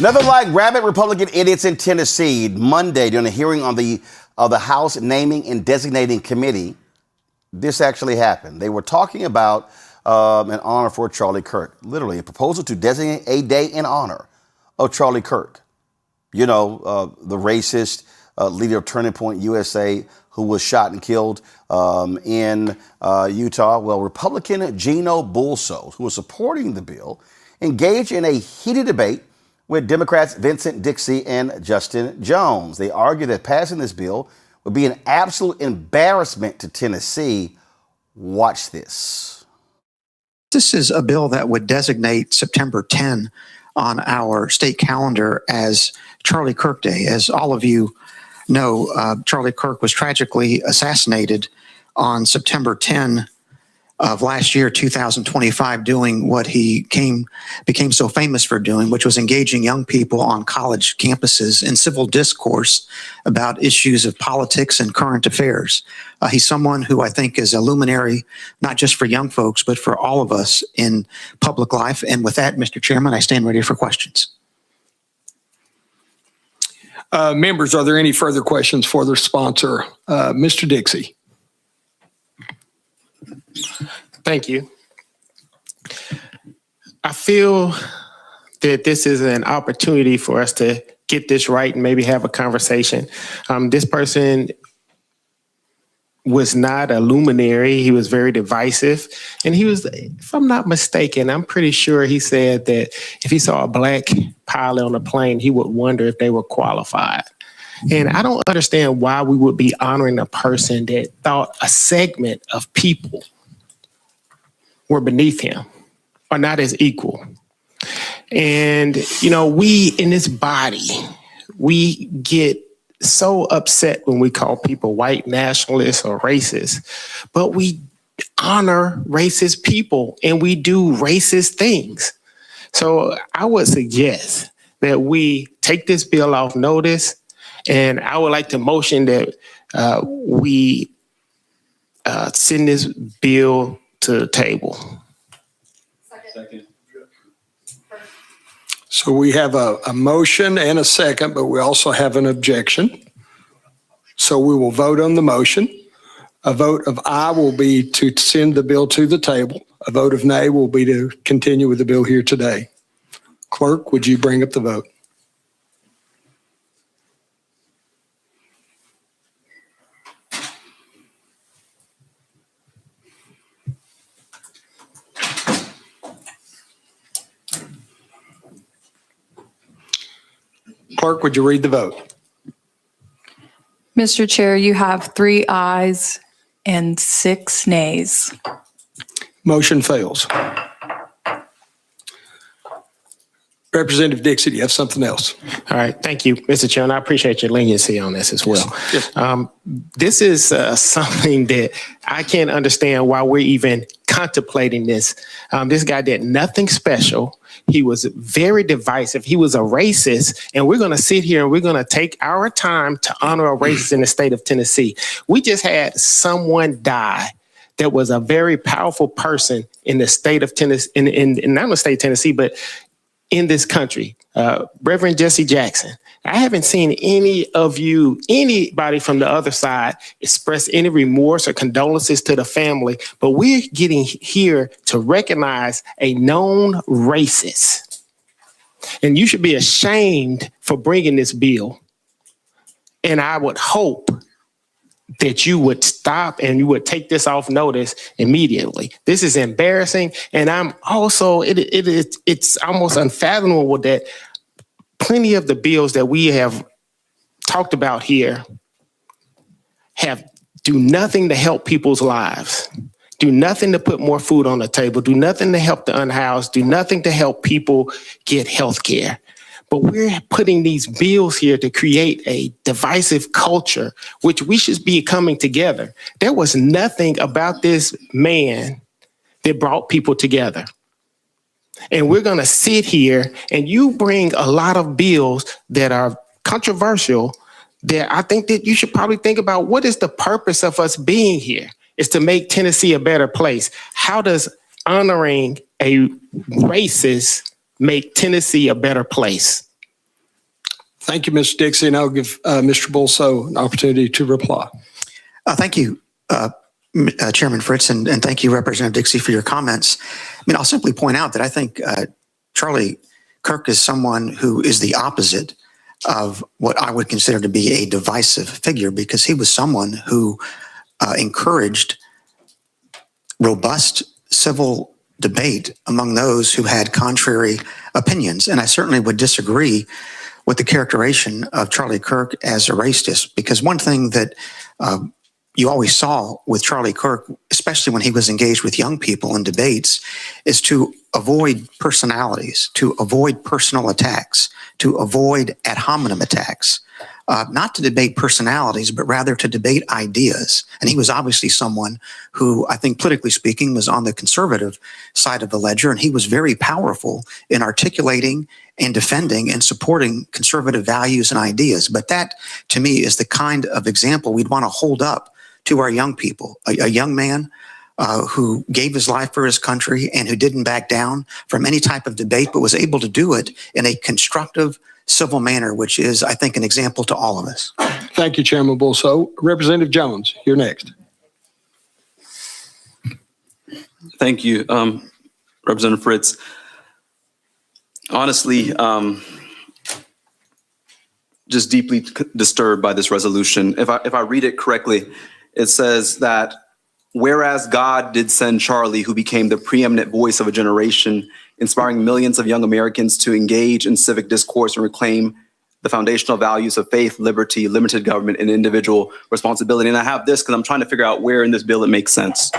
Nothing like rabid Republican idiots in Tennessee. Monday, during a hearing on the House Naming and Designating Committee, this actually happened. They were talking about an honor for Charlie Kirk, literally a proposal to designate a day in honor of Charlie Kirk. You know, the racist leader of Turning Point USA who was shot and killed in Utah. Well, Republican Gino Bulso, who was supporting the bill, engaged in a heated debate with Democrats Vincent Dixie and Justin Jones. They argue that passing this bill would be an absolute embarrassment to Tennessee. Watch this. This is a bill that would designate September 10 on our state calendar as Charlie Kirk Day. As all of you know, Charlie Kirk was tragically assassinated on September 10 of last year, 2025, doing what he became so famous for doing, which was engaging young people on college campuses in civil discourse about issues of politics and current affairs. He's someone who I think is a luminary, not just for young folks, but for all of us in public life. And with that, Mr. Chairman, I stand ready for questions. Members, are there any further questions for the sponsor? Mr. Dixie. Thank you. I feel that this is an opportunity for us to get this right and maybe have a conversation. This person was not a luminary. He was very divisive. And he was, if I'm not mistaken, I'm pretty sure he said that if he saw a black pilot on a plane, he would wonder if they were qualified. And I don't understand why we would be honoring a person that thought a segment of people were beneath him or not as equal. And, you know, we in this body, we get so upset when we call people white nationalists or racist, but we honor racist people and we do racist things. So I would suggest that we take this bill off notice, and I would like to motion that we send this bill to the table. Second. So we have a motion and a second, but we also have an objection. So we will vote on the motion. A vote of aye will be to send the bill to the table. A vote of nay will be to continue with the bill here today. Clerk, would you bring up the vote? Clerk, would you read the vote? Mr. Chair, you have 3 ayes and 6 nays. Motion fails. Representative Dixie, do you have something else? All right. Thank you, Mr. Chairman. I appreciate your leniency on this as well. Yes. This is something that I can't understand why we're even contemplating this. This guy did nothing special. He was very divisive. He was a racist. And we're going to sit here and we're going to take our time to honor a racist in the state of Tennessee. We just had someone die that was a very powerful person in the state of Tennessee, in not the state of Tennessee, but in this country, Reverend Jesse Jackson. I haven't seen anybody from the other side express any remorse or condolences to the family, but we're getting here to recognize a known racist. And you should be ashamed for bringing this bill. And I would hope that you would stop and you would take this off notice immediately. This is embarrassing. And I'm also, it's almost unfathomable that plenty of the bills that we have talked about here do nothing to help people's lives, do nothing to put more food on the table, do nothing to help the unhoused, do nothing to help people get health care. But we're putting these bills here to create a divisive culture, which we should be coming together. There was nothing about this man that brought people together. And we're going to sit here and you bring a lot of bills that are controversial that I think that you should probably think about what is the purpose of us being here? Is to make Tennessee a better place. How does honoring a racist make Tennessee a better place? Thank you, Mr. Dixie, and I'll give Mr. Bulso an opportunity to reply. Thank you, Chairman Fritz, and thank you, Representative Dixie, for your comments. I mean, I'll simply point out that I think Charlie Kirk is someone who is the opposite of what I would consider to be a divisive figure, because he was someone who encouraged robust civil debate among those who had contrary opinions. And I certainly would disagree with the characterization of Charlie Kirk as a racist, because one thing that you always saw with Charlie Kirk, especially when he was engaged with young people in debates, is to avoid personalities, to avoid personal attacks, to avoid ad hominem attacks, not to debate personalities, but rather to debate ideas. And he was obviously someone who, I think politically speaking, was on the conservative side of the ledger, and he was very powerful in articulating and defending and supporting conservative values and ideas. But that, to me, is the kind of example we'd want to hold up to our young people. A young man who gave his life for his country and who didn't back down from any type of debate, but was able to do it in a constructive, civil manner, which is, I think, an example to all of us. Thank you, Chairman Bulso. Representative Jones, you're next. Thank you, Representative Fritz. Honestly, just deeply disturbed by this resolution. If I read it correctly, it says that whereas God did send Charlie, who became the preeminent voice of a generation, inspiring millions of young Americans to engage in civic discourse and reclaim the foundational values of faith, liberty, limited government, and individual responsibility. And I have this because I'm trying to figure out where in this bill it makes sense.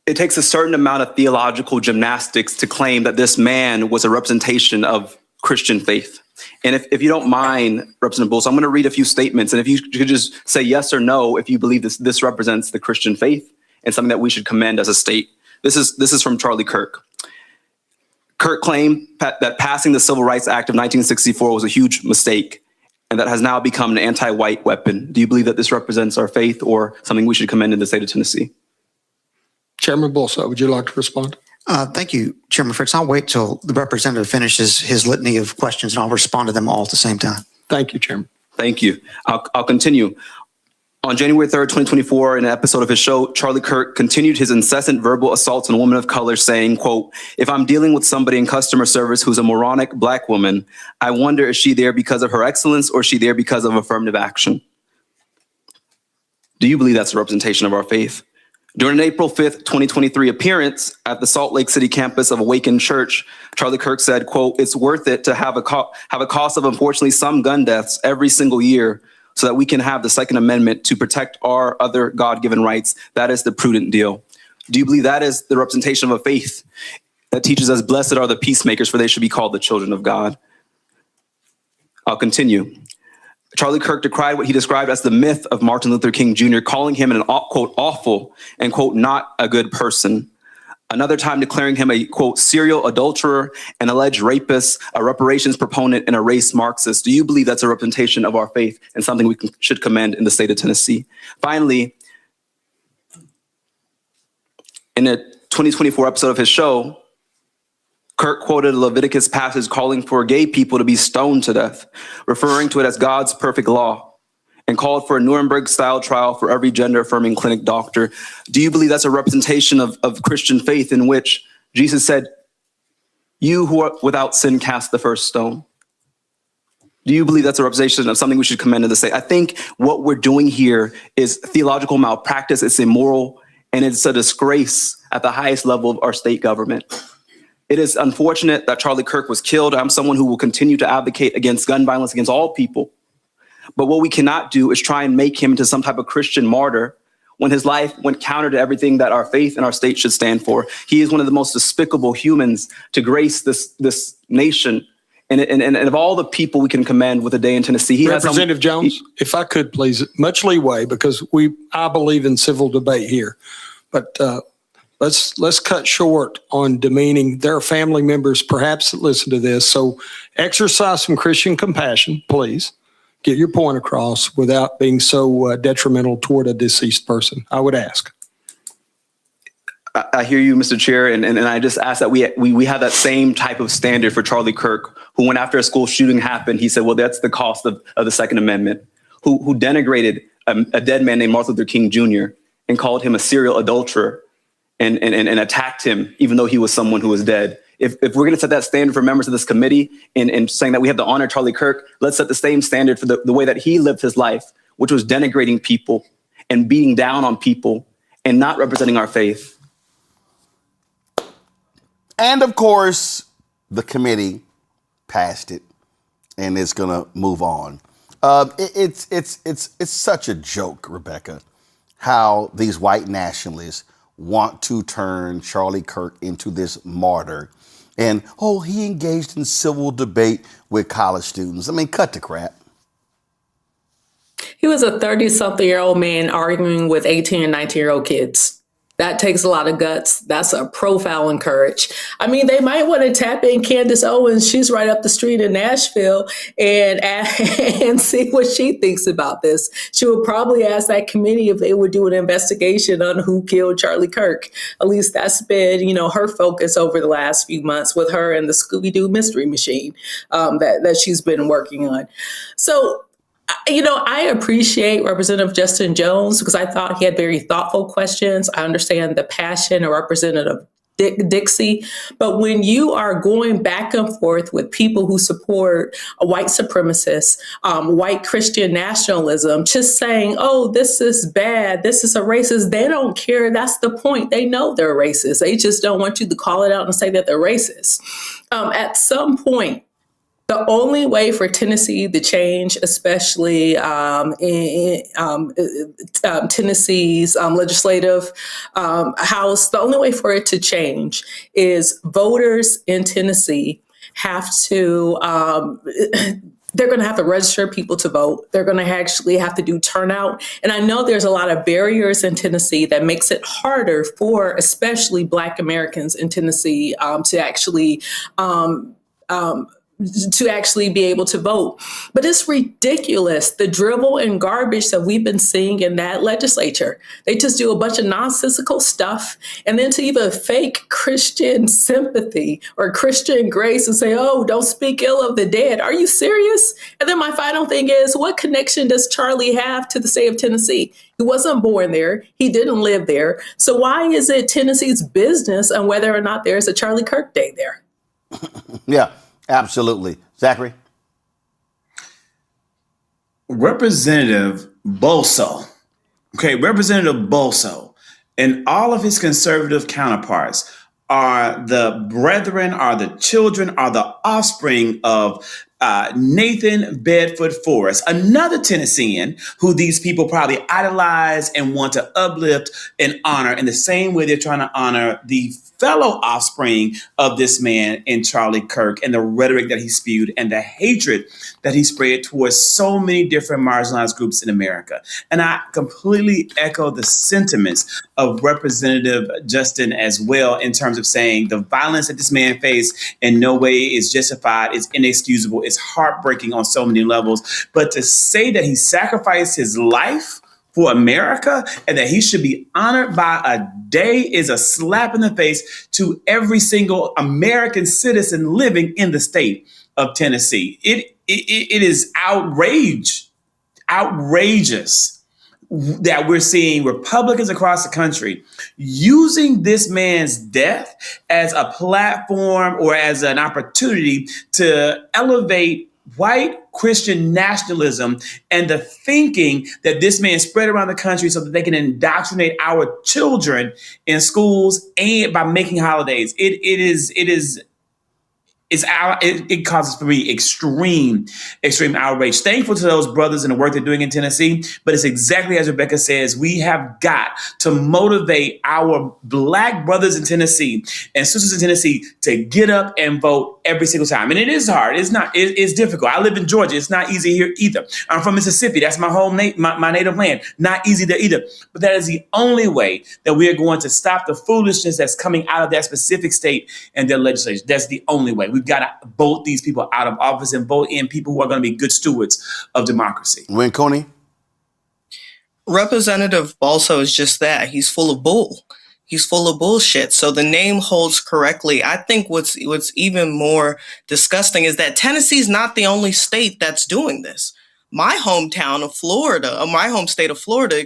It takes a certain amount of theological gymnastics to claim that this man was a representation of Christian faith. And if you don't mind, Representative Bulls, I'm going to read a few statements. And if you could just say yes or no, if you believe this represents the Christian faith and something that we should commend as a state. This is from Charlie Kirk. Kirk claimed that passing the Civil Rights Act of 1964 was a huge mistake and that has now become an anti-white weapon. Do you believe that this represents our faith or something we should commend in the state of Tennessee? Chairman Bulso, would you like to respond? Thank you, Chairman Fritz. I'll wait till the representative finishes his litany of questions, and I'll respond to them all at the same time. Thank you, Chairman. Thank you. I'll continue. On January 3rd, 2024, in an episode of his show, Charlie Kirk continued his incessant verbal assaults on a woman of color, saying, quote, "If I'm dealing with somebody in customer service who's a moronic Black woman, I wonder, is she there because of her excellence or is she there because of affirmative action?" Do you believe that's a representation of our faith? During an April 5th, 2023 appearance at the Salt Lake City campus of Awakened Church, Charlie Kirk said, quote, "It's worth it to have a cost of, unfortunately, some gun deaths every single year so that we can have the Second Amendment to protect our other God-given rights. That is the prudent deal." Do you believe that is the representation of a faith that teaches us, blessed are the peacemakers, for they should be called the children of God? I'll continue. Charlie Kirk decried what he described as the myth of Martin Luther King Jr., calling him an, quote, awful and, quote, not a good person. Another time declaring him a, quote, serial adulterer, an alleged rapist, a reparations proponent, and a race Marxist. Do you believe that's a representation of our faith and something we should commend in the state of Tennessee? Finally, in a 2024 episode of his show, Kirk quoted a Leviticus passage calling for gay people to be stoned to death, referring to it as God's perfect law, and called for a Nuremberg-style trial for every gender-affirming clinic doctor. Do you believe that's a representation of Christian faith in which Jesus said, "You who are without sin cast the first stone"? Do you believe that's a representation of something we should commend to the state? I think what we're doing here is theological malpractice. It's immoral, and it's a disgrace at the highest level of our state government. It is unfortunate that Charlie Kirk was killed. I'm someone who will continue to advocate against gun violence against all people. But what we cannot do is try and make him into some type of Christian martyr when his life went counter to everything that our faith and our state should stand for. He is one of the most despicable humans to grace this nation. And of all the people we can commend with a day in Tennessee, he Representative Jones, if I could please, much leeway, because I believe in civil debate here. But let's cut short on demeaning. There are family members perhaps that listen to this. So exercise some Christian compassion, please. Get your point across without being so detrimental toward a deceased person, I would ask. I hear you, Mr. Chair, and I just ask that we have that same type of standard for Charlie Kirk, who, when after a school shooting happened, he said, well, that's the cost of the Second Amendment, who denigrated a dead man named Martin Luther King Jr. and called him a serial adulterer and attacked him, even though he was someone who was dead. If we're going to set that standard for members of this committee and saying that we have to honor Charlie Kirk, let's set the same standard for the way that he lived his life, which was denigrating people and beating down on people and not representing our faith. And of course, the committee passed it, and it's going to move on. It's such a joke, Rebecca, how these white nationalists want to turn Charlie Kirk into this martyr. And, oh, he engaged in civil debate with college students. I mean, cut the crap. He was a 30-something-year-old man arguing with 18 and 19-year-old kids. That takes a lot of guts. That's a profile in courage. I mean, they might want to tap in Candace Owens. She's right up the street in Nashville and see what she thinks about this. She would probably ask that committee if they would do an investigation on who killed Charlie Kirk. At least that's been, her focus over the last few months with her and the Scooby-Doo mystery machine that she's been working on. So, I appreciate Representative Justin Jones because I thought he had very thoughtful questions. I understand the passion of Representative Dixie. But when you are going back and forth with people who support a white supremacist, white Christian nationalism, just saying, oh, this is bad, this is a racist, they don't care. That's the point. They know they're racist. They just don't want you to call it out and say that they're racist. At some point, the only way for Tennessee to change, especially in Tennessee's legislative house, the only way for it to change is voters in Tennessee have to, they're going to have to register people to vote. They're going to actually have to do turnout. And I know there's a lot of barriers in Tennessee that makes it harder for especially Black Americans in Tennessee to actually be able to vote. But it's ridiculous, the dribble and garbage that we've been seeing in that legislature. They just do a bunch of nonsensical stuff. And then to even fake Christian sympathy or Christian grace and say, oh, don't speak ill of the dead. Are you serious? And then my final thing is, what connection does Charlie have to the state of Tennessee? He wasn't born there. He didn't live there. So why is it Tennessee's business on whether or not there's a Charlie Kirk Day there? Yeah. Absolutely. Zachary? Representative Bolso, and all of his conservative counterparts are the brethren, are the children, are the offspring of Nathan Bedford Forrest, another Tennessean who these people probably idolize and want to uplift and honor in the same way they're trying to honor the fellow offspring of this man in Charlie Kirk and the rhetoric that he spewed and the hatred that he spread towards so many different marginalized groups in America. And I completely echo the sentiments of Representative Justin as well in terms of saying the violence that this man faced in no way is justified, is inexcusable, it's heartbreaking on so many levels. But to say that he sacrificed his life for America and that he should be honored by a day is a slap in the face to every single American citizen living in the state of Tennessee. It is outrageous that we're seeing Republicans across the country using this man's death as a platform or as an opportunity to elevate white Christian nationalism and the thinking that this man spread around the country so that they can indoctrinate our children in schools and by making holidays. It causes for me extreme outrage. Thankful to those brothers and the work they're doing in Tennessee, but it's exactly as Rebecca says, we have got to motivate our Black brothers in Tennessee and sisters in Tennessee to get up and vote every single time. And it is hard. It's difficult. I live in Georgia. It's not easy here either. I'm from Mississippi. That's my home, my native land. Not easy there either. But that is the only way that we are going to stop the foolishness that's coming out of that specific state and their legislation. That's the only way. We've got to vote these people out of office and vote in people who are going to be good stewards of democracy. Win Coney? Representative Balso is just that. He's full of bull. He's full of bullshit. So the name holds correctly. I think what's even more disgusting is that Tennessee's not the only state that's doing this. My hometown of Florida, my home state of Florida,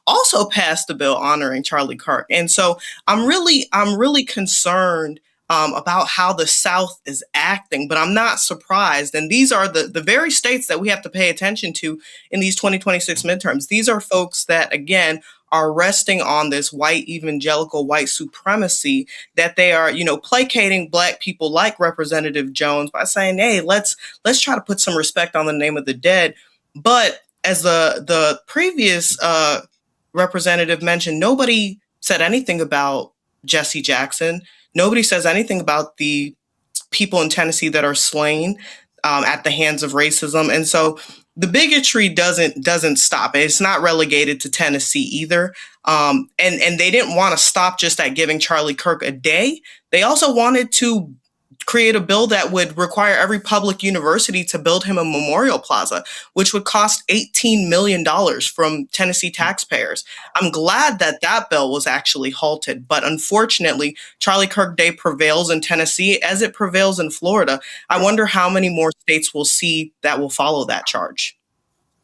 also passed a bill honoring Charlie Kirk. And so I'm really concerned about how the South is acting, but I'm not surprised. And these are the very states that we have to pay attention to in these 2026 midterms. These are folks that, again, are resting on this white evangelical white supremacy, that they are, placating Black people like Representative Jones by saying, hey, let's try to put some respect on the name of the dead. But as the previous representative mentioned, nobody said anything about Jesse Jackson. Nobody says anything about the people in Tennessee that are slain at the hands of racism. And so the bigotry doesn't stop. It's not relegated to Tennessee either. And they didn't want to stop just at giving Charlie Kirk a day. They also wanted to create a bill that would require every public university to build him a memorial plaza, which would cost $18 million from Tennessee taxpayers. I'm glad that bill was actually halted, but unfortunately, Charlie Kirk Day prevails in Tennessee as it prevails in Florida. I wonder how many more states we'll see that will follow that charge.